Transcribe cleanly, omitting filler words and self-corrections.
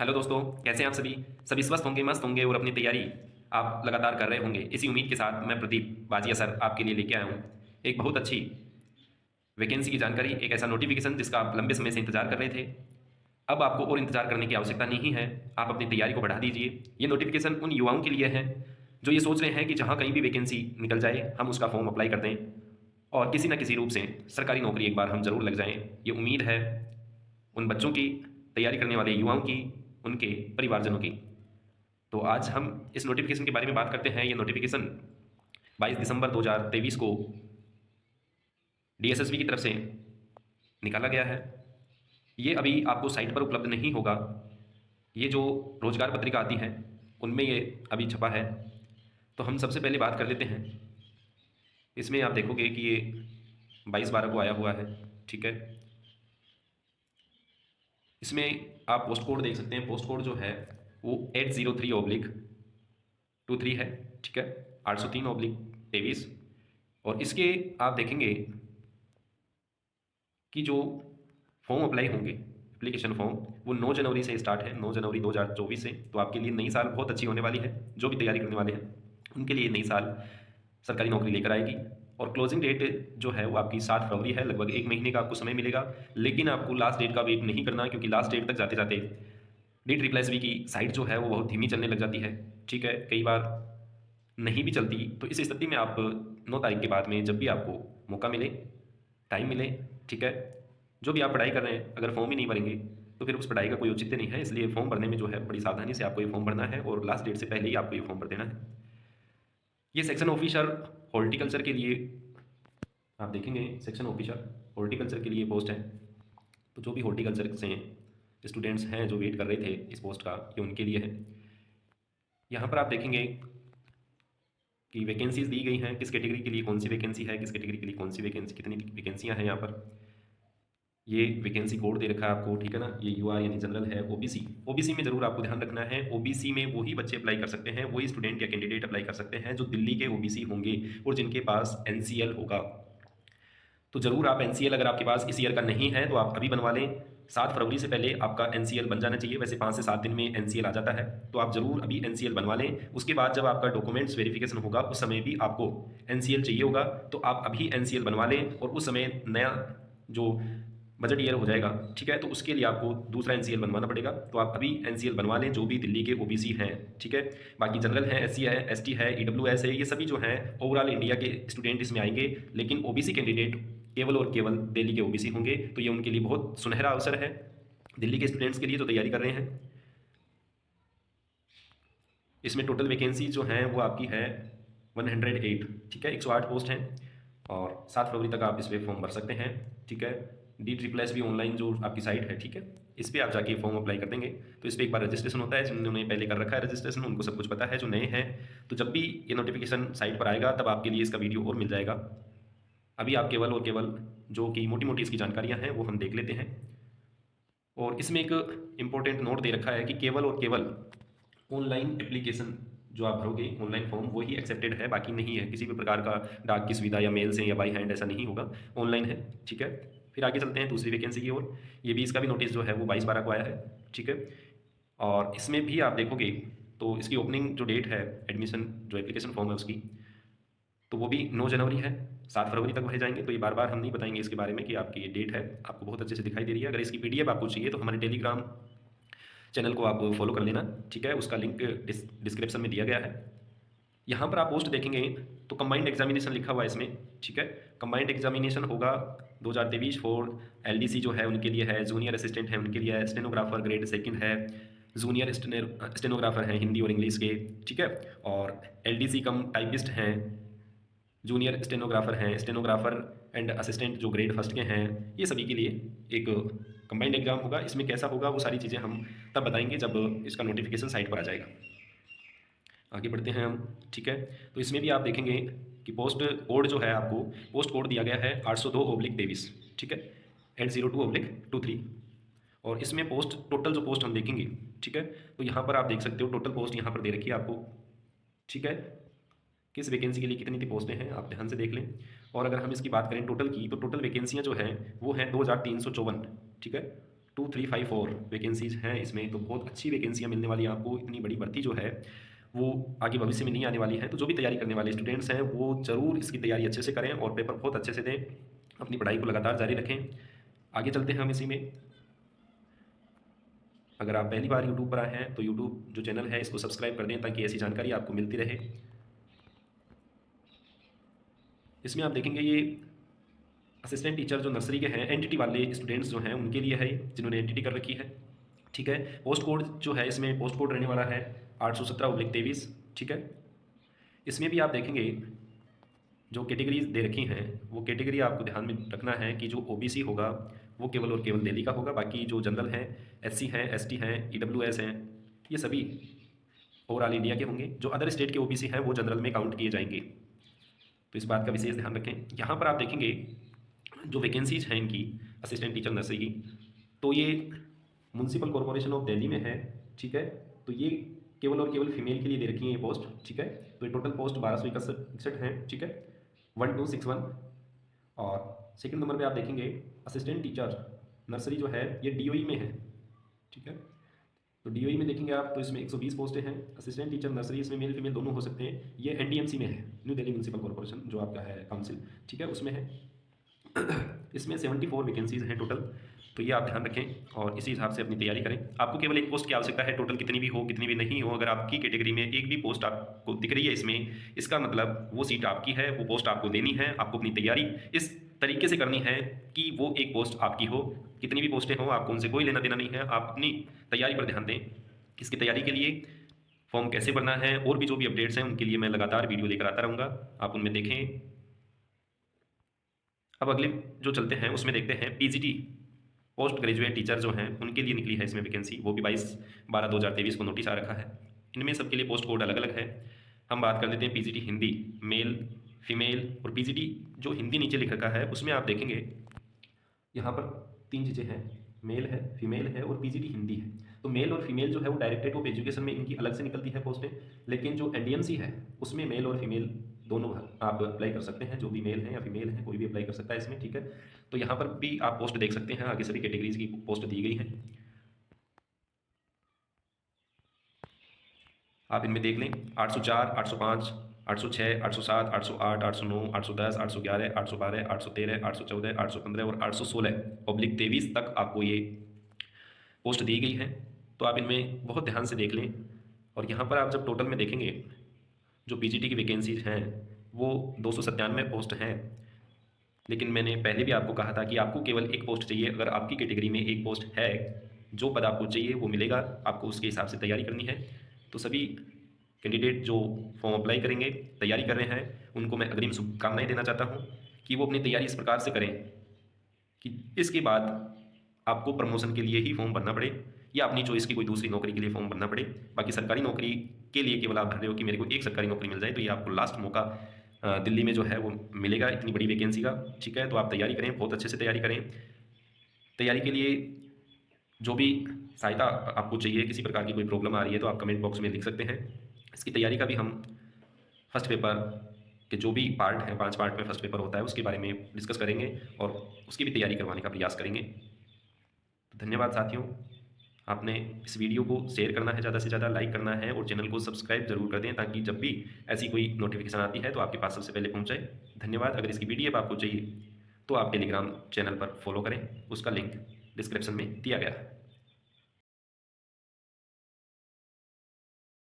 Hello दोस्तों, कैसे हैं आप सभी। सभी स्वस्थ होंगे, मस्त होंगे और अपनी तैयारी आप लगातार कर रहे होंगे। इसी उम्मीद के साथ मैं प्रदीप बाजिया सर आपके लिए लेके आया हूँ एक बहुत अच्छी वैकेंसी की जानकारी, एक ऐसा नोटिफिकेशन जिसका आप लंबे समय से इंतजार कर रहे थे। अब आपको और इंतजार करने की आवश्यकता नहीं है, आप अपनी तैयारी को बढ़ा दीजिए। ये नोटिफिकेशन उन युवाओं के लिए है जो ये सोच रहे हैं कि जहाँ कहीं भी वैकेंसी निकल जाए हम उसका फॉर्म अप्लाई कर दें और किसी न किसी रूप से सरकारी नौकरी एक बार हम जरूर लग जाएं। ये उम्मीद है उन बच्चों की, तैयारी करने वाले युवाओं की, उनके परिवारजनों की। तो आज हम इस नोटिफिकेशन के बारे में बात करते हैं। ये नोटिफिकेशन 22 दिसंबर 2023 को डीएसएसबी की तरफ से निकाला गया है। ये अभी आपको साइट पर उपलब्ध नहीं होगा। ये जो रोजगार पत्रिका आती है उनमें ये अभी छपा है। तो हम सबसे पहले बात कर लेते हैं। इसमें आप देखोगे कि ये 22/12 को आया हुआ है, ठीक है। इसमें आप पोस्ट कोड देख सकते हैं। पोस्ट कोड जो है वो 803/23 है, ठीक है। 803/23। और इसके आप देखेंगे कि जो फॉर्म अप्लाई होंगे, एप्लीकेशन फॉर्म, वो 9 जनवरी से स्टार्ट है, 9 जनवरी 2024 से। तो आपके लिए नई साल बहुत अच्छी होने वाली है। जो भी तैयारी करने वाले हैं उनके लिए नई साल सरकारी नौकरी लेकर आएगी। और क्लोजिंग डेट जो है वो आपकी 7 फरवरी है। लगभग एक महीने का आपको समय मिलेगा। लेकिन आपको लास्ट डेट का वेट नहीं करना, क्योंकि लास्ट डेट तक जाते जाते नीट रिप्लाई एस की साइट जो है वो बहुत धीमी चलने लग जाती है, ठीक है। कई बार नहीं भी चलती। तो इस स्थिति में आप 9 तारीख के बाद में जब भी आपको मौका मिले, टाइम मिले, ठीक है, जो भी आप पढ़ाई कर रहे हैं, अगर फॉर्म ही नहीं भरेंगे तो फिर उस पढ़ाई का कोई औचित्य नहीं है। इसलिए फॉर्म भरने में जो है बड़ी सावधानी से आपको ये फॉर्म भरना है और लास्ट डेट से पहले ही आपको ये फॉर्म भर देना है। ये सेक्शन ऑफिसर हॉर्टिकल्चर के लिए आप देखेंगे, सेक्शन ऑफिसर हॉर्टिकल्चर के लिए पोस्ट है। तो जो भी हॉर्टिकल्चर से स्टूडेंट्स हैं जो वेट कर रहे थे इस पोस्ट का, ये उनके लिए है। यहाँ पर आप देखेंगे कि वैकेंसीज दी गई हैं, किस कैटेगरी के लिए कौन सी वैकेंसी है, किस कैटेगरी के लिए कौन सी वैकेंसी, कितनी वैकेंसियाँ हैं यहाँ पर। ये वैकेंसी कोड दे रखा है आपको, ठीक है ना। ये यूआर यानी जनरल है। ओबीसी, ओबीसी में जरूर आपको ध्यान रखना है। ओबीसी में वही बच्चे अप्लाई कर सकते हैं, वही स्टूडेंट या कैंडिडेट अप्लाई कर सकते हैं जो दिल्ली के ओबीसी होंगे और जिनके पास एनसीएल होगा। तो जरूर आप एनसीएल, अगर आपके पास इस ईयर का नहीं है तो आप अभी बनवा लें। 7 फरवरी से पहले आपका एनसीएल बन जाना चाहिए। वैसे 5 से 7 दिन में एनसीएल आ जाता है। तो आप जरूर अभी एनसीएल बनवा लें। उसके बाद जब आपका डॉक्यूमेंट्स वेरिफिकेशन होगा उस समय भी आपको एनसीएल चाहिए होगा। तो आप अभी एनसीएल बनवा लें और उस समय नया जो बजट ईयर हो जाएगा, ठीक है, तो उसके लिए आपको दूसरा एनसीएल बनवाना पड़ेगा। तो आप अभी एनसीएल बनवा लें जो भी दिल्ली के ओबीसी हैं, ठीक है। बाकी जनरल है, एससी है, एसटी है, ईडब्ल्यूएस है, ये सभी जो हैं ओवरऑल इंडिया के स्टूडेंट इसमें आएंगे। लेकिन ओबीसी कैंडिडेट केवल और केवल दिल्ली के ओबीसी होंगे। तो ये उनके लिए बहुत सुनहरा अवसर है, दिल्ली के स्टूडेंट्स के लिए जो तैयारी कर रहे हैं। इसमें टोटल वैकेंसी जो हैं वो आपकी है 108, ठीक है। 108 पोस्ट हैं और 7 फरवरी तक आप इस पर फॉर्म भर सकते हैं, ठीक है। डी ट्रिपल एस भी ऑनलाइन जो आपकी साइट है, ठीक है, इस पर आप जाके फॉर्म अप्लाई कर देंगे। तो इस पर एक बार रजिस्ट्रेशन होता है। जिन्होंने पहले कर रखा है रजिस्ट्रेशन उनको सब कुछ पता है। जो नए हैं तो जब भी ये नोटिफिकेशन साइट पर आएगा तब आपके लिए इसका वीडियो और मिल जाएगा। अभी आप केवल और केवल जो कि मोटी मोटी इसकी जानकारियाँ हैं वो हम देख लेते हैं। और इसमें एक इम्पोर्टेंट नोट दे रखा है कि केवल और केवल ऑनलाइन एप्लीकेशन जो आप भरोगे, ऑनलाइन फॉर्म, वही एक्सेप्टेड है, बाकी नहीं है। किसी भी प्रकार का डाक की सुविधा या मेल से या बाई हैंड ऐसा नहीं होगा, ऑनलाइन है, ठीक है। फिर आगे चलते हैं दूसरी वैकेंसी की ओर। ये भी, इसका भी नोटिस जो है वो 22/12 को आया है, ठीक है। और इसमें भी आप देखोगे तो इसकी ओपनिंग जो डेट है, एडमिशन जो एप्लीकेशन फॉर्म है उसकी, तो वो भी 9 जनवरी है। 7 फरवरी तक भरे जाएंगे। तो ये बार बार हम नहीं बताएंगे इसके बारे में कि आपकी ये डेट है, आपको बहुत अच्छे से दिखाई दे रही है। अगर इसकी पीडीएफ आपको चाहिए तो हमारे टेलीग्राम चैनल को आप फॉलो कर लेना, ठीक है। उसका लिंक डिस्क्रिप्शन में दिया गया है। यहाँ पर आप पोस्ट देखेंगे तो कंबाइंड एग्जामिनेशन लिखा हुआ है इसमें, ठीक है। कंबाइंड एग्जामिनेशन होगा 2023 फॉर एलडीसी जो है उनके लिए है, जूनियर असिस्टेंट है उनके लिए है, स्टेनोग्राफर ग्रेड सेकंड है, जूनियर स्टेनोग्राफर हैं हिंदी और इंग्लिश के, ठीक है। और एलडीसी कम टाइपिस्ट हैं, जूनियर स्टेनोग्राफर हैं, स्टेनोग्राफर एंड असिस्टेंट जो ग्रेड फर्स्ट के हैं, ये सभी के लिए एक कंबाइंड एग्जाम होगा। इसमें कैसा होगा वो सारी चीज़ें हम तब बताएंगे जब इसका नोटिफिकेशन साइट पर आ जाएगा। आगे बढ़ते हैं हम, ठीक है। तो इसमें भी आप देखेंगे कि पोस्ट कोड जो है, आपको पोस्ट कोड दिया गया है 802/23, ठीक है, 802/23। और इसमें पोस्ट, टोटल जो पोस्ट हम देखेंगे, ठीक है, तो यहाँ पर आप देख सकते हो टोटल पोस्ट यहाँ पर दे रखी है आपको, ठीक है। किस वैकेंसी के लिए कितनी पोस्टें हैं आप ध्यान से देख लें। और अगर हम इसकी बात करें टोटल की, तो टोटल वैकेंसियाँ जो हैं वो हैं 2354, ठीक है। 2354 वैकेंसीज़ हैं इसमें, तो बहुत अच्छी वैकेंसियाँ मिलने वाली हैं आपको। इतनी बड़ी भर्ती जो है वो आगे भविष्य में नहीं आने वाली है। तो जो भी तैयारी करने वाले स्टूडेंट्स हैं वो ज़रूर इसकी तैयारी अच्छे से करें और पेपर बहुत अच्छे से दें, अपनी पढ़ाई को लगातार जारी रखें। आगे चलते हैं हम इसी में। अगर आप पहली बार यूट्यूब पर आए हैं तो यूट्यूब जो चैनल है इसको सब्सक्राइब कर दें ताकि ऐसी जानकारी आपको मिलती रहे। इसमें आप देखेंगे ये असिस्टेंट टीचर जो नर्सरी के हैं, एनटीटी वाले स्टूडेंट्स जो हैं उनके लिए है, जिन्होंने एनटीटी कर रखी है। ठीक है, पोस्ट कोड जो है इसमें पोस्ट कोड रहने वाला है 817/23। ठीक है, इसमें भी आप देखेंगे जो कैटेगरीज दे रखी हैं वो कैटेगरी आपको ध्यान में रखना है कि जो ओबीसी होगा वो केवल और केवल दिल्ली का होगा। बाकी जो जनरल हैं, एससी हैं, एसटी हैं, ईडब्ल्यूएस हैं, ये सभी ओवरऑल इंडिया के होंगे। जो अदर स्टेट के ओबीसी हैं वो जनरल में काउंट किए जाएंगे, तो इस बात का विशेष ध्यान रखें। यहाँ पर आप देखेंगे जो वैकेंसीज हैं इनकी असिस्टेंट टीचर नर्सरी की, तो ये म्यूनसिपल कॉरपोरेशन ऑफ दिल्ली में है। ठीक है, तो ये केवल और केवल फीमेल के लिए दे रखी है ये पोस्ट। ठीक है, तो ये टोटल पोस्ट 1261 हैं। ठीक है, 1261। और सेकंड नंबर पे आप देखेंगे असिस्टेंट टीचर नर्सरी जो है ये डीओई में है। ठीक है, तो डीओई में देखेंगे आप तो इसमें 120 पोस्टें हैं। असिस्टेंट टीचर नर्सरी इसमें मेल फीमेल दोनों हो सकते हैं। ये एनडीएमसी में है, न्यू दिल्ली म्यूनसिपल कॉर्पोरेशन जो आपका है काउंसिल। ठीक है, उसमें है। इसमें 74 वैकेंसीज़ हैं टोटल, तो ये आप ध्यान रखें और इसी हिसाब से अपनी तैयारी करें। आपको केवल एक पोस्ट की आवश्यकता है, टोटल कितनी भी हो कितनी भी नहीं हो, अगर आपकी कैटेगरी में एक भी पोस्ट आपको दिख रही है इसमें, इसका मतलब वो सीट आपकी है, वो पोस्ट आपको लेनी है। आपको अपनी तैयारी इस तरीके से करनी है कि वो एक पोस्ट आपकी हो। कितनी भी पोस्टें हों आपको उनसे कोई लेना देना नहीं है, आप अपनी तैयारी पर ध्यान दें। इसकी तैयारी के लिए फॉर्म कैसे भरना है और भी जो भी अपडेट्स हैं उनके लिए मैं लगातार वीडियो लेकर आता रहूँगा, आप उनमें देखें। अब अगले जो चलते हैं उसमें देखते हैं पीजीटी पोस्ट ग्रेजुएट टीचर जो हैं उनके लिए निकली है इसमें वैकेंसी, वो भी 22/12/2023 को नोटिस आ रखा है। इनमें सबके लिए पोस्ट कोड अलग अलग है। हम बात कर लेते हैं पीजीटी हिंदी, मेल फीमेल। और पीजीटी जो हिंदी नीचे लिख रखा है उसमें आप देखेंगे यहाँ पर 3 चीज़ें हैं, मेल है, फीमेल है और पीजीटी हिंदी है। तो मेल और फीमेल जो है वो डायरेक्टरेट ऑफ एजुकेशन में इनकी अलग से निकलती है पोस्टें, लेकिन जो एनडीएमसी है उसमें मेल और फीमेल दोनों आप अप्लाई कर सकते हैं। जो भी मेल है या फीमेल है कोई भी अप्लाई कर सकता है इसमें। ठीक है, तो यहाँ पर भी आप पोस्ट देख सकते हैं, आगे सभी कैटेगरीज की पोस्ट दी गई है, आप इनमें देख लें। 804, 805, 806, 807, 808, 809, 810, 811, 812, 813, 814, 815 और 816/23 तक आपको ये पोस्ट दी गई है। तो आप इनमें बहुत ध्यान से देख लें। और यहाँ पर आप जब टोटल में देखेंगे जो पीजीटी की वैकेंसीज हैं वो 297 पोस्ट हैं। लेकिन मैंने पहले भी आपको कहा था कि आपको केवल एक पोस्ट चाहिए। अगर आपकी कैटेगरी में एक पोस्ट है, जो पद आपको चाहिए वो मिलेगा, आपको उसके हिसाब से तैयारी करनी है। तो सभी कैंडिडेट जो फॉर्म अप्लाई करेंगे, तैयारी कर रहे हैं, उनको मैं अग्रिम शुभकामनाएं देना चाहता हूँ कि वो अपनी तैयारी इस प्रकार से करें कि इसके बाद आपको प्रमोशन के लिए ही फॉर्म भरना पड़े या अपनी चॉइस की कोई दूसरी नौकरी के लिए फॉर्म भरना पड़े। बाकी सरकारी नौकरी के लिए केवल आप भर रहे हो कि मेरे को एक सरकारी नौकरी मिल जाए, तो ये आपको लास्ट मौका दिल्ली में जो है वो मिलेगा इतनी बड़ी वैकेंसी का। ठीक है, तो आप तैयारी करें, बहुत अच्छे से तैयारी करें। तैयारी के लिए जो भी सहायता आपको चाहिए, किसी प्रकार की कोई प्रॉब्लम आ रही है तो आप कमेंट बॉक्स में लिख सकते हैं। इसकी तैयारी का भी हम फर्स्ट पेपर के जो भी पार्ट हैं, 5 पार्ट में फर्स्ट पेपर होता है, उसके बारे में डिस्कस करेंगे और उसकी भी तैयारी करवाने का प्रयास करेंगे। तो धन्यवाद साथियों, आपने इस वीडियो को शेयर करना है, ज़्यादा से ज़्यादा लाइक करना है और चैनल को सब्सक्राइब जरूर कर दें ताकि जब भी ऐसी कोई नोटिफिकेशन आती है तो आपके पास सबसे पहले पहुंच जाए। धन्यवाद। अगर इसकी PDF आपको चाहिए तो आप टेलीग्राम चैनल पर फॉलो करें, उसका लिंक डिस्क्रिप्शन में दिया गया है।